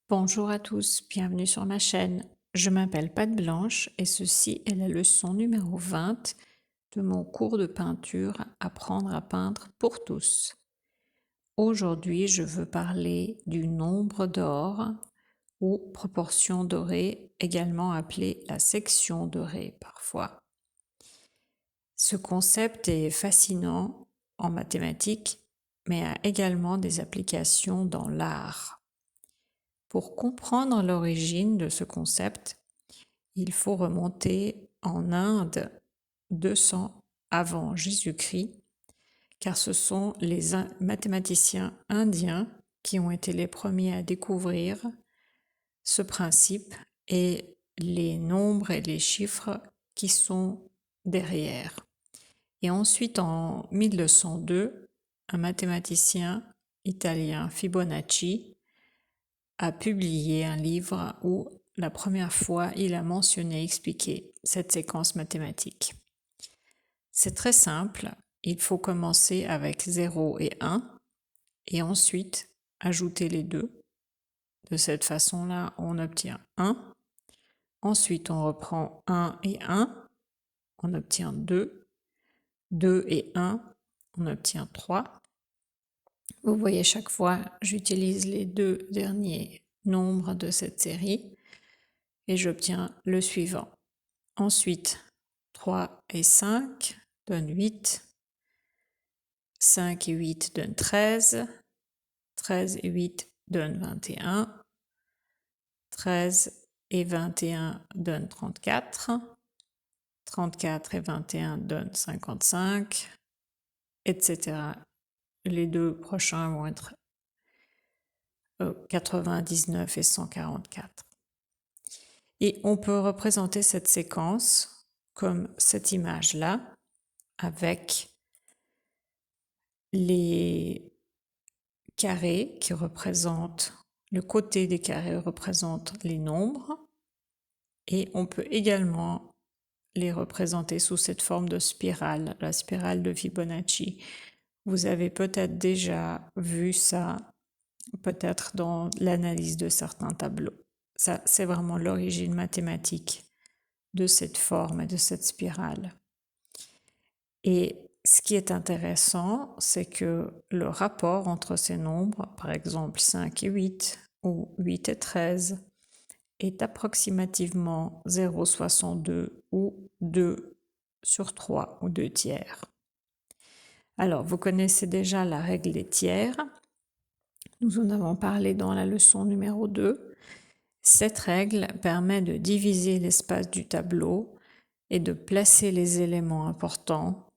Bonjour à tous, bienvenue sur ma chaîne. Je m'appelle Pat Blanche et ceci est la leçon numéro 20 de mon cours de peinture Apprendre à peindre pour tous. Aujourd'hui, je veux parler du nombre d'or ou proportion dorée, également appelée la section dorée parfois. Ce concept est fascinant en mathématiques, mais a également des applications dans l'art. Pour comprendre l'origine de ce concept, il faut remonter en Inde 200 avant Jésus-Christ, car ce sont les mathématiciens indiens qui ont été les premiers à découvrir ce principe et les nombres et les chiffres qui sont derrière. Et ensuite, en 1202, un mathématicien italien, Fibonacci, a publié un livre où la première fois il a mentionné, expliqué cette séquence mathématique. C'est très simple, il faut commencer avec 0 et 1 et ensuite ajouter les deux. De cette façon-là, on obtient 1. Ensuite, on reprend 1 et 1, on obtient 2. 2 et 1, on obtient 3. Vous voyez, chaque fois, j'utilise les deux derniers nombres de cette série et j'obtiens le suivant. Ensuite, 3 et 5 donnent 8. 5 et 8 donnent 13. 13 et 8 donnent 21. 13 et 21 donnent 34. 34 et 21 donnent 55, etc. Les deux prochains vont être 99 et 144. Et on peut représenter cette séquence comme cette image-là, avec les carrés qui représentent, le côté des carrés représente les nombres, et on peut également les représenter sous cette forme de spirale, la spirale de Fibonacci. Vous avez peut-être déjà vu ça, peut-être dans l'analyse de certains tableaux. Ça, c'est vraiment l'origine mathématique de cette forme et de cette spirale. Et ce qui est intéressant, c'est que le rapport entre ces nombres, par exemple 5 et 8 ou 8 et 13, est approximativement 0,62 ou 2 sur 3 ou 2 tiers. Alors, vous connaissez déjà la règle des tiers. Nous en avons parlé dans la leçon numéro 2. Cette règle permet de diviser l'espace du tableau et de placer les éléments importants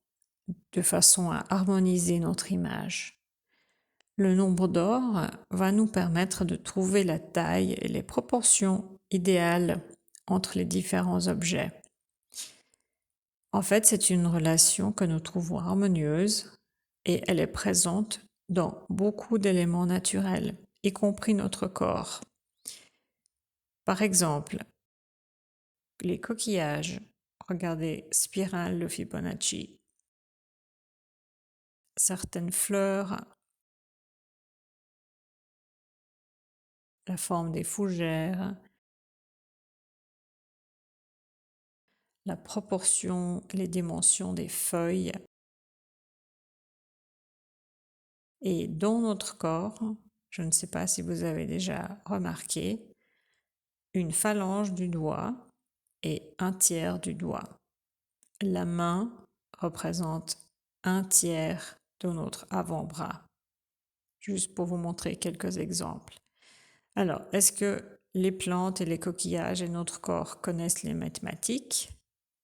de façon à harmoniser notre image. Le nombre d'or va nous permettre de trouver la taille et les proportions idéales entre les différents objets. En fait, c'est une relation que nous trouvons harmonieuse et elle est présente dans beaucoup d'éléments naturels, y compris notre corps. Par exemple, les coquillages, regardez, spirale de Fibonacci. Certaines fleurs, la forme des fougères, la proportion, les dimensions des feuilles. Et dans notre corps, je ne sais pas si vous avez déjà remarqué, une phalange du doigt et un tiers du doigt. La main représente un tiers de notre avant-bras. Juste pour vous montrer quelques exemples. Alors, est-ce que les plantes et les coquillages et notre corps connaissent les mathématiques?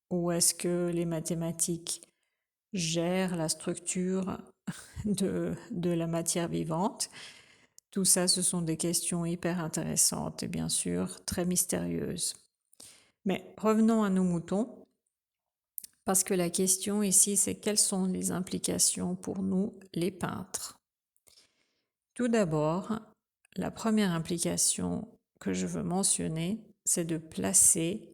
Ou est-ce que les mathématiques gèrent la structure de la matière vivante? Tout ça, ce sont des questions hyper intéressantes et bien sûr très mystérieuses. Mais revenons à nos moutons, parce que la question ici, c'est quelles sont les implications pour nous, les peintres? Tout d'abord, la première implication que je veux mentionner, c'est de placer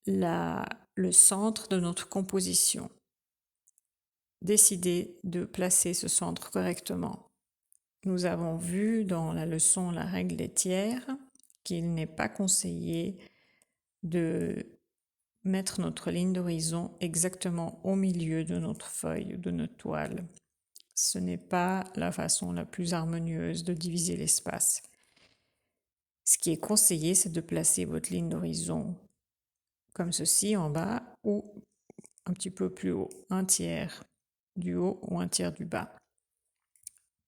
le centre de notre composition. Décider de placer ce centre correctement. nous avons vu dans la leçon La règle des tiers qu'il n'est pas conseillé de mettre notre ligne d'horizon exactement au milieu de notre feuille, de notre toile. Ce n'est pas la façon la plus harmonieuse de diviser l'espace. Ce qui est conseillé, c'est de placer votre ligne d'horizon comme ceci en bas ou un petit peu plus haut, un tiers du haut ou un tiers du bas.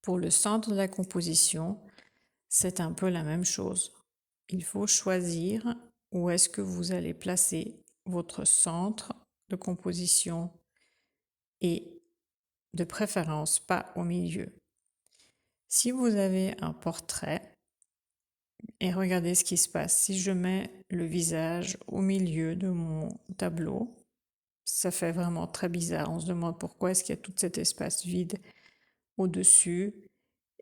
Pour le centre de la composition, c'est un peu la même chose. Il faut choisir où est-ce que vous allez placer votre centre de composition et de préférence pas au milieu. Si vous avez un portrait, et regardez ce qui se passe, si je mets le visage au milieu de mon tableau, ça fait vraiment très bizarre. On se demande pourquoi est-ce qu'il y a tout cet espace vide au-dessus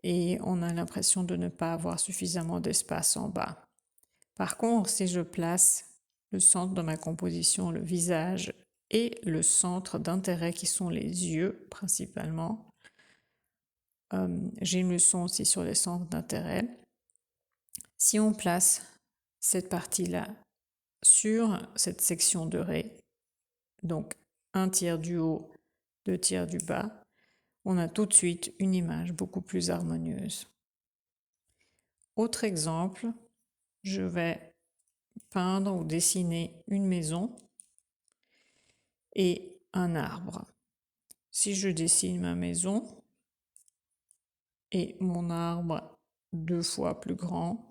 et on a l'impression de ne pas avoir suffisamment d'espace en bas. Par contre, si je place le centre de ma composition, le visage et le centre d'intérêt qui sont les yeux principalement, j'ai une leçon aussi sur les centres d'intérêt. Si on place cette partie-là sur cette section de raie, donc un tiers du haut, deux tiers du bas, on a tout de suite une image beaucoup plus harmonieuse. Autre exemple, je vais peindre ou dessiner une maison et un arbre. Si je dessine ma maison et mon arbre 2 fois plus grand,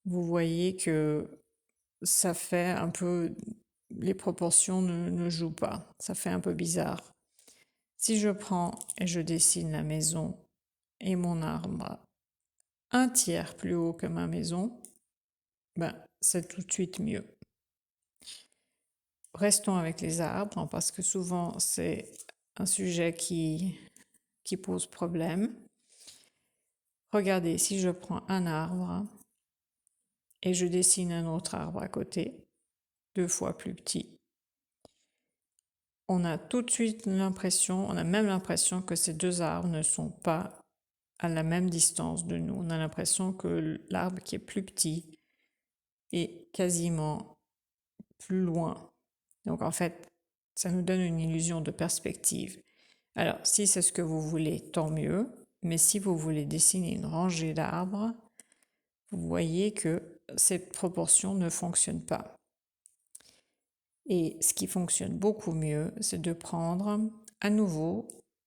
vous voyez que ça fait un peu, les proportions ne jouent pas, ça fait un peu bizarre. Si je prends et je dessine la maison et mon arbre un tiers plus haut que ma maison, c'est tout de suite mieux. Restons avec les arbres parce que souvent c'est un sujet qui pose problème. Regardez, si je prends un arbre et je dessine un autre arbre à côté, 2 fois plus petit, on a tout de suite l'impression, on a même l'impression que ces deux arbres ne sont pas à la même distance de nous. On a l'impression que l'arbre qui est plus petit est quasiment plus loin. Donc en fait, ça nous donne une illusion de perspective. Alors, si c'est ce que vous voulez, tant mieux. Mais si vous voulez dessiner une rangée d'arbres, vous voyez que cette proportion ne fonctionne pas. Et ce qui fonctionne beaucoup mieux, c'est de prendre à nouveau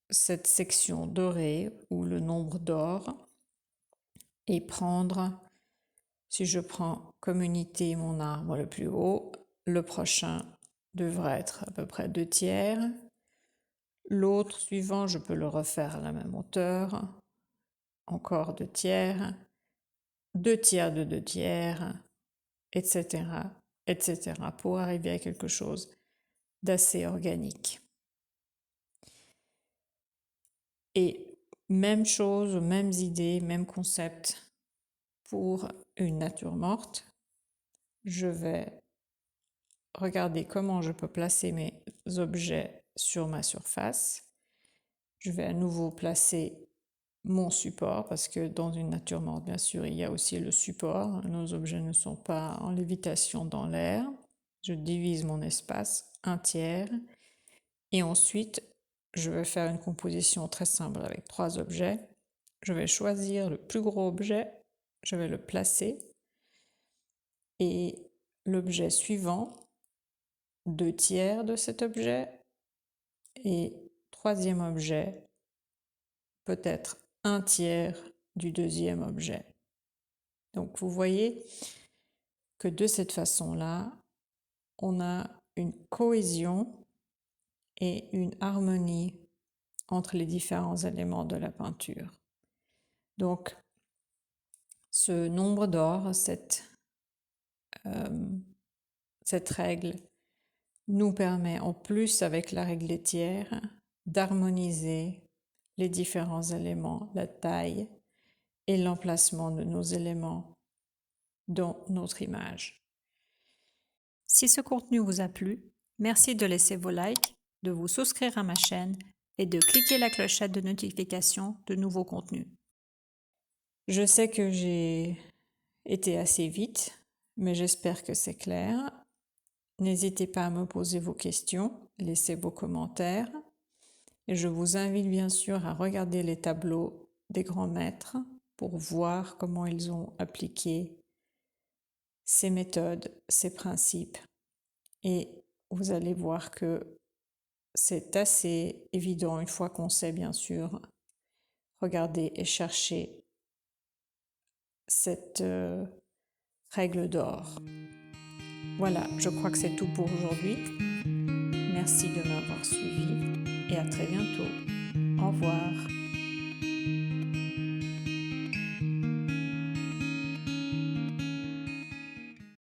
cette section dorée ou le nombre d'or et prendre, si je prends comme unité mon arbre le plus haut, le prochain devrait être à peu près 2 tiers. L'autre suivant, je peux le refaire à la même hauteur. Encore 2 tiers, 2 tiers de 2 tiers, etc., etc., pour arriver à quelque chose d'assez organique. Et même chose, mêmes idées, même concept pour une nature morte. Je vais regarder comment je peux placer mes objets sur ma surface. Je vais à nouveau placer mon support parce que dans une nature morte, bien sûr, il y a aussi le support. Nos objets ne sont pas en lévitation dans l'air. Je divise mon espace, un tiers. Et ensuite, je vais faire une composition très simple avec 3 objets. Je vais choisir le plus gros objet, je vais le placer. Et l'objet suivant, 2 tiers de cet objet. Et troisième objet, peut-être un tiers du deuxième objet. Donc vous voyez que de cette façon-là, on a une cohésion et une harmonie entre les différents éléments de la peinture. Donc ce nombre d'or, cette règle nous permet en plus avec la règle des tiers d'harmoniser les différents éléments, la taille et l'emplacement de nos éléments dans notre image. Si ce contenu vous a plu, merci de laisser vos likes, de vous souscrire à ma chaîne et de cliquer la clochette de notification de nouveaux contenus. Je sais que j'ai été assez vite, mais j'espère que c'est clair. N'hésitez pas à me poser vos questions, laissez vos commentaires. Et je vous invite bien sûr à regarder les tableaux des grands maîtres pour voir comment ils ont appliqué ces méthodes, ces principes. Et vous allez voir que c'est assez évident une fois qu'on sait bien sûr regarder et chercher cette règle d'or. Voilà, je crois que c'est tout pour aujourd'hui. Merci de m'avoir suivi et à très bientôt. Au revoir.